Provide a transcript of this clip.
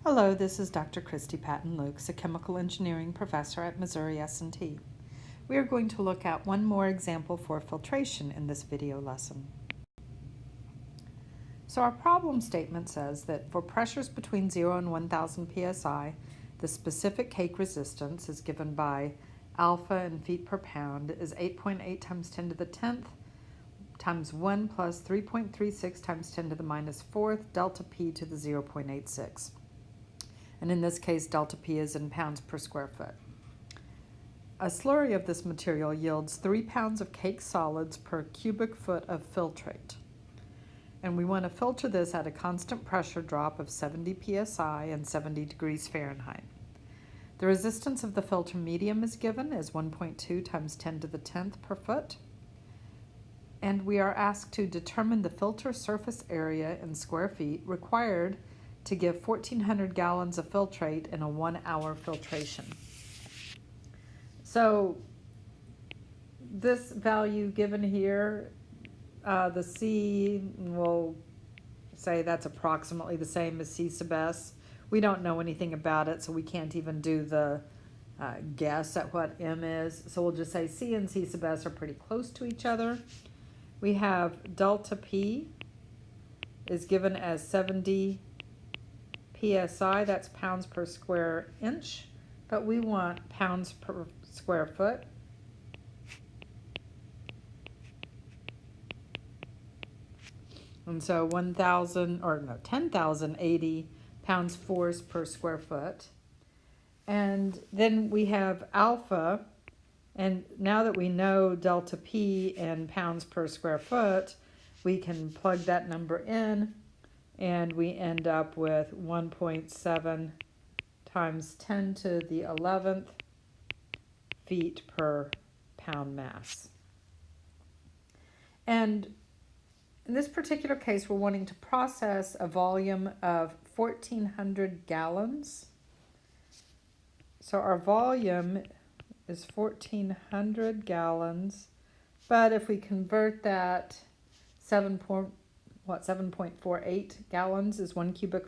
Hello, this is Dr. Christy Patton-Lukes, a chemical engineering professor at Missouri S&T. We are going to look at one more example for filtration in this video lesson. So our problem statement says that for pressures between 0 and 1000 psi, the specific cake resistance is given by alpha in feet per pound is 8.8 times 10 to the 10th times 1 plus 3.36 times 10 to the minus 4th delta P to the 0.86. And in this case, delta P is in pounds per square foot. A slurry of this material yields 3 pounds of cake solids per cubic foot of filtrate. And we want to filter this at a constant pressure drop of 70 psi and 70 degrees Fahrenheit. The resistance of the filter medium is given as 1.2 times 10 to the 10th per foot. And we are asked to determine the filter surface area in square feet required to give 1,400 gallons of filtrate in a 1-hour filtration. So this value given here, the C, we'll say that's approximately the same as C sub S. We don't know anything about it, so we can't even do the guess at what M is. So we'll just say C and C sub S are pretty close to each other. We have delta P is given as 70 psi, that's pounds per square inch, but we want pounds per square foot. And so 10,080 pounds force per square foot. And then we have alpha, and now that we know delta P in pounds per square foot, we can plug that number in, and we end up with 1.7 times 10 to the 11th feet per pound mass. And in this particular case, we're wanting to process a volume of 1,400 gallons. So our volume is 1,400 gallons, but if we convert that 7.48 gallons is 1 cubic